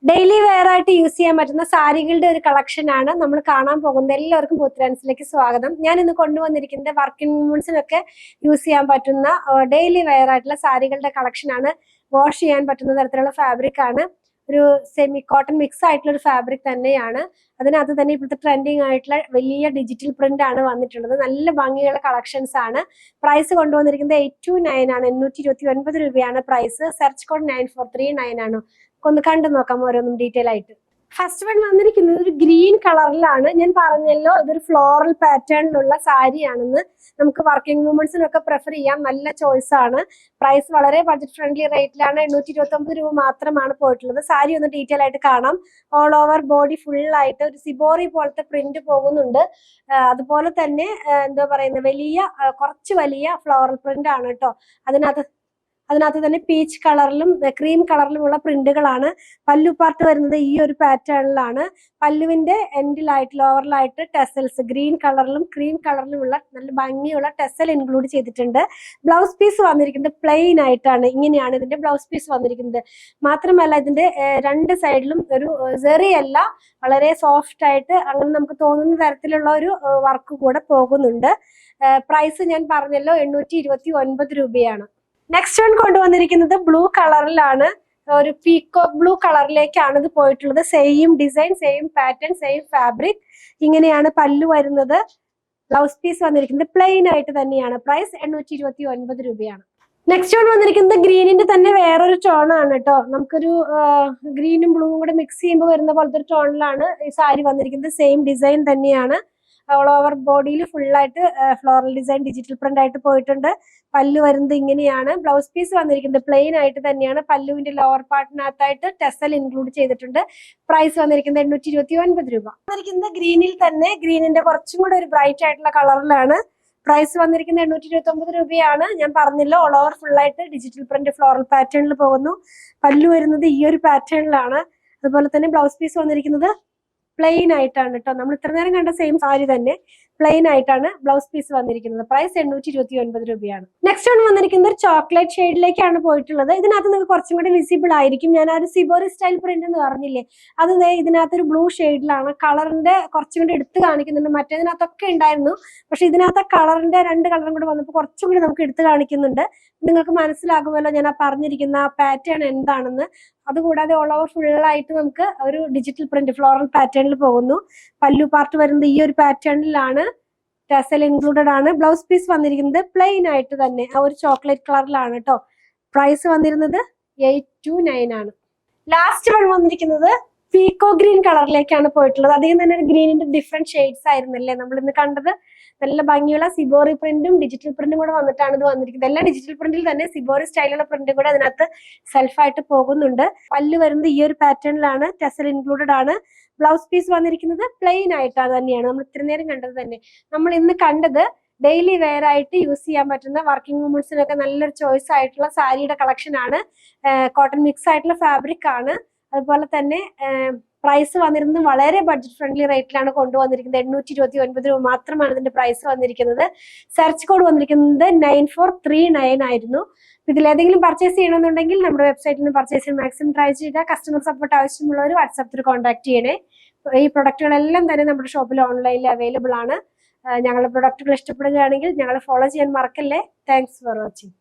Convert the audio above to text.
Daily wear ആയിട്ട് use ചെയ്യാൻ പറ്റുന്ന സാരികളുടെ ഒരു കളക്ഷൻ ആണ് നമ്മൾ കാണാൻ പോകുന്നത്. എല്ലാവർക്കും പോത്രാൻസിലേക്ക് സ്വാഗതം. ഞാൻ ഇന്ന് കൊണ്ടുവന്നിരിക്കുന്നത് വർക്കിംഗ് വുമൻസിനൊക്കെ യൂസ് ചെയ്യാൻ പറ്റുന്ന ഡെയിലി വെയർ ആയിട്ടുള്ള സാരികളുടെ കളക്ഷൻ ആണ്. വാഷ് ചെയ്യാൻ പറ്റുന്ന തരത്തിലുള്ള ഫാബ്രിക് ആണ്. ഒരു സെമി കോട്ടൺ മിക്സ് ആയിട്ടുള്ള ഒരു ഫാബ്രിക് തന്നെയാണ്. അതിനകത്ത് തന്നെ ഇപ്പോഴത്തെ ട്രെൻഡിങ് ആയിട്ടുള്ള വലിയ ഡിജിറ്റൽ പ്രിന്റ് ആണ് വന്നിട്ടുള്ളത്. നല്ല ഭംഗിയുള്ള കളക്ഷൻസ് ആണ്. പ്രൈസ് കൊണ്ടുവന്നിരിക്കുന്നത് 829 ആണ്. 829 രൂപയാണ് പ്രൈസ്. സെർച്ച് കോഡ് 9439 ആണ്. ഒന്ന് കണ്ടു നോക്കാം ഓരോന്നും ഡീറ്റെയിൽ ആയിട്ട്. ഫസ്റ്റ് വൺ വന്നിരിക്കുന്നത് ഒരു ഗ്രീൻ കളറിലാണ്. ഞാൻ പറഞ്ഞല്ലോ ഇതൊരു ഫ്ലോറൽ പാറ്റേണിലുള്ള സാരിയാണെന്ന്. നമുക്ക് വർക്കിംഗ് വുമൻസിനൊക്കെ പ്രിഫർ ചെയ്യാം. നല്ല ചോയ്സ് ആണ്. പ്രൈസ് വളരെ ബഡ്ജറ്റ് ഫ്രണ്ട്ലി റേറ്റിലാണ്. 829 രൂപ മാത്രമാണ് പോയിട്ടുള്ളത്. സാരി ഒന്ന് ഡീറ്റെയിൽ ആയിട്ട് കാണാം. ഓൾ ഓവർ ബോഡി ഫുൾ ആയിട്ട് ഒരു സിബോറി പോലത്തെ പ്രിന്റ് പോകുന്നുണ്ട്. അതുപോലെ തന്നെ എന്താ പറയുന്നത്, കുറച്ച് വലിയ ഫ്ലോറൽ പ്രിന്റ് ആണ് കേട്ടോ. അതിനകത്ത് തന്നെ പീച്ച് കളറിലും ക്രീം കളറിലുമുള്ള പ്രിന്റുകളാണ്. പല്ലു പാർട്ട് വരുന്നത് ഈ ഒരു പാറ്റേണിലാണ്. പല്ലുവിന്റെ എൻഡിലായിട്ട് ലോവറിലായിട്ട് ടെസൽസ് ഗ്രീൻ കളറിലും ക്രീം കളറിലുമുള്ള നല്ല ഭംഗിയുള്ള ടെസൽ ഇൻക്ലൂഡ് ചെയ്തിട്ടുണ്ട്. ബ്ലൗസ് പീസ് വന്നിരിക്കുന്നത് പ്ലെയിൻ ആയിട്ടാണ്. ഇങ്ങനെയാണ് ഇതിന്റെ ബ്ലൗസ് പീസ് വന്നിരിക്കുന്നത്. മാത്രമല്ല ഇതിന്റെ രണ്ട് സൈഡിലും ഒരു സെറിയല്ല, വളരെ സോഫ്റ്റ് ആയിട്ട് അങ്ങനെ നമുക്ക് തോന്നുന്ന തരത്തിലുള്ള ഒരു വർക്ക് കൂടെ പോകുന്നുണ്ട്. പ്രൈസ് ഞാൻ പറഞ്ഞല്ലോ 829 രൂപയാണ്. നെക്സ്റ്റ് വൺ കൊണ്ടുവന്നിരിക്കുന്നത് ബ്ലൂ കളറിലാണ്. ഒരു പീക്കോക്ക് ബ്ലൂ കളറിലേക്കാണ് ഇത് പോയിട്ടുള്ളത്. Same design, same pattern, same fabric. ഇങ്ങനെയാണ് പല്ലു വരുന്നത്. ബ്ലൗസ് പീസ് വന്നിരിക്കുന്നത് പ്ലെയിൻ ആയിട്ട് തന്നെയാണ്. പ്രൈസ് 829 രൂപയാണ്. നെക്സ്റ്റ് വൺ വന്നിരിക്കുന്നത് ഗ്രീനിന്റെ തന്നെ വേറൊരു ടോണാണ് കേട്ടോ. നമുക്കൊരു ഗ്രീനും ബ്ലൂവും കൂടെ മിക്സ് ചെയ്യുമ്പോൾ വരുന്ന പോലത്തെ ഒരു ടോണിലാണ് ഈ സാരി വന്നിരിക്കുന്നത്. സെയിം ഡിസൈൻ തന്നെയാണ്. ഓൾ ഓവർ ബോഡിയിൽ ഫുള്ളായിട്ട് ഫ്ലോറൽ ഡിസൈൻ ഡിജിറ്റൽ പ്രിന്റ് ആയിട്ട് പോയിട്ടുണ്ട്. പല്ലു വരുന്നത് ഇങ്ങനെയാണ്. ബ്ലൗസ് പീസ് വന്നിരിക്കുന്നത് പ്ലെയിൻ ആയിട്ട് തന്നെയാണ്. പല്ലുവിന്റെ ലോവർ പാർട്ടിനകത്തായിട്ട് ടെസൽ ഇൻക്ലൂഡ് ചെയ്തിട്ടുണ്ട്. പ്രൈസ് വന്നിരിക്കുന്നത് 829 രൂപ. വന്നിരിക്കുന്നത് ഗ്രീനിൽ തന്നെ, ഗ്രീനിന്റെ കുറച്ചും കൂടെ ഒരു ബ്രൈറ്റ് ആയിട്ടുള്ള കളറിലാണ്. പ്രൈസ് വന്നിരിക്കുന്നത് 829 രൂപയാണ്. ഞാൻ പറഞ്ഞല്ലോ ഓൾ ഓവർ ഫുള്ളായിട്ട് ഡിജിറ്റൽ പ്രിന്റ് ഫ്ലോറൽ പാറ്റേണിൽ പോകുന്നു. പല്ലു വരുന്നത് ഈ ഒരു പാറ്റേണിലാണ്. അതുപോലെ തന്നെ ബ്ലൗസ് പീസ് വന്നിരിക്കുന്നത് പ്ലെയിൻ ആയിട്ടാണ് കേട്ടോ. നമ്മൾ ഇത്ര നേരം കണ്ട സെയിം സാരി തന്നെ പ്ലെയിൻ ആയിട്ടാണ് ബ്ലൗസ് പീസ് വന്നിരിക്കുന്നത്. പ്രൈസ് 829 രൂപയാണ്. നെക്സ്റ്റ് വൺ വന്നിരിക്കുന്നത് ഒരു ചോക്ലേറ്റ് ഷെയ്ഡിലേക്കാണ് പോയിട്ടുള്ളത്. ഇതിനകത്ത് നിങ്ങൾക്ക് കുറച്ചും കൂടി വിസിബിൾ ആയിരിക്കും. ഞാൻ ആ ഒരു സിബോറി സ്റ്റൈൽ പ്രിന്റ് എന്ന് പറഞ്ഞില്ലേ, അത് ഇതിനകത്ത് ഒരു ബ്ലൂ ഷെയ്ഡിലാണ്. കളറിന്റെ കുറച്ചും കൂടി എടുത്ത് കാണിക്കുന്നുണ്ട്. മറ്റേതിനകത്തൊക്കെ ഉണ്ടായിരുന്നു, പക്ഷെ ഇതിനകത്ത് കളറിന്റെ രണ്ട് കളറും കൂടി വന്നപ്പോൾ കുറച്ചും കൂടി നമുക്ക് എടുത്ത് കാണിക്കുന്നുണ്ട്. നിങ്ങൾക്ക് മനസ്സിലാകുമല്ലോ ഞാൻ ആ പറഞ്ഞിരിക്കുന്ന ആ പാറ്റേൺ എന്താണെന്ന്. അതുകൂടാതെ ഓൾ ഓവർ ഫുള്ളായിട്ട് നമുക്ക് ഒരു ഡിജിറ്റൽ പ്രിന്റ് ഫ്ലോറൽ പാറ്റേണിൽ പോകുന്നു. പല്ലു പാർട്ട് വരുന്നത് ഈ ഒരു പാറ്റേണിലാണ്. ടെസൽ ഇൻക്ലൂഡഡ് ആണ്. ബ്ലൗസ് പീസ് വന്നിരിക്കുന്നത് പ്ലെയിൻ ആയിട്ട് തന്നെ ആ ഒരു ചോക്ലേറ്റ് കളറിലാണ് കേട്ടോ. പ്രൈസ് വന്നിരുന്നത് 829 ആണ്. ലാസ്റ്റ് വൺ വന്നിരിക്കുന്നത് പീക്കോ ഗ്രീൻ കളറിലേക്കാണ് പോയിട്ടുള്ളത്. അധികം തന്നെ ഒരു ഗ്രീനിന്റെ ഡിഫറെന്റ് ഷെയ്ഡ്സ് ആയിരുന്നല്ലേ നമ്മൾ ഇന്ന് കണ്ടത്. നല്ല ഭംഗിയുള്ള സിബോറി പ്രിന്റും ഡിജിറ്റൽ പ്രിന്റും കൂടെ വന്നിട്ടാണ് ഇത് വന്നിരിക്കുന്നത്. എല്ലാം ഡിജിറ്റൽ പ്രിന്റിൽ തന്നെ സിബോറി സ്റ്റൈലുള്ള പ്രിന്റും കൂടെ അതിനകത്ത് സെൽഫായിട്ട് പോകുന്നുണ്ട്. പല്ല് വരുന്നത് ഈ ഒരു പാറ്റേണിലാണ്. ടെസൽ ഇൻക്ലൂഡഡ് ആണ്. ബ്ലൗസ് പീസ് വന്നിരിക്കുന്നത് പ്ലെയിൻ ആയിട്ടാണ് തന്നെയാണ് നമ്മൾ ഇത്ര നേരം കണ്ടത് തന്നെ. നമ്മൾ ഇന്ന് കണ്ടത് ഡെയിലി വെയർ ആയിട്ട് യൂസ് ചെയ്യാൻ പറ്റുന്ന വർക്കിംഗ് വുമൻസിനൊക്കെ നല്ലൊരു ചോയ്സ് ആയിട്ടുള്ള സാരിയുടെ കളക്ഷൻ ആണ്. കോട്ടൺ മിക്സ് ആയിട്ടുള്ള ഫാബ്രിക് ആണ്. അതുപോലെ തന്നെ പ്രൈസ് വന്നിരുന്നത് വളരെ ബഡ്ജറ്റ് ഫ്രണ്ട്ലി റേറ്റിലാണ് കൊണ്ടുവന്നിരിക്കുന്നത്. 829 രൂപ മാത്രമാണ് ഇതിന്റെ പ്രൈസ് വന്നിരിക്കുന്നത്. സെർച്ച് കോഡ് വന്നിരിക്കുന്നത് 9439 ആയിരുന്നു. ഇതിലേതെങ്കിലും പർച്ചേസ് ചെയ്യണമെന്നുണ്ടെങ്കിൽ നമ്മുടെ വെബ്സൈറ്റിൽ നിന്ന് പർച്ചേസ് ചെയ്യാൻ മാക്സിമം ട്രൈ ചെയ്യുക. കസ്റ്റമർ സപ്പോർട്ട് ആവശ്യമുള്ളവർ വാട്സാപ്പിൽ കോൺടാക്ട് ചെയ്യണേ. ഈ പ്രൊഡക്റ്റുകളെല്ലാം തന്നെ നമ്മുടെ ഷോപ്പിൽ ഓൺലൈനിൽ അവൈലബിൾ ആണ്. ഞങ്ങളുടെ പ്രൊഡക്റ്റുകൾ ഇഷ്ടപ്പെടുകയാണെങ്കിൽ ഞങ്ങളെ ഫോളോ ചെയ്യാൻ മറക്കല്ലേ. Thanks for watching.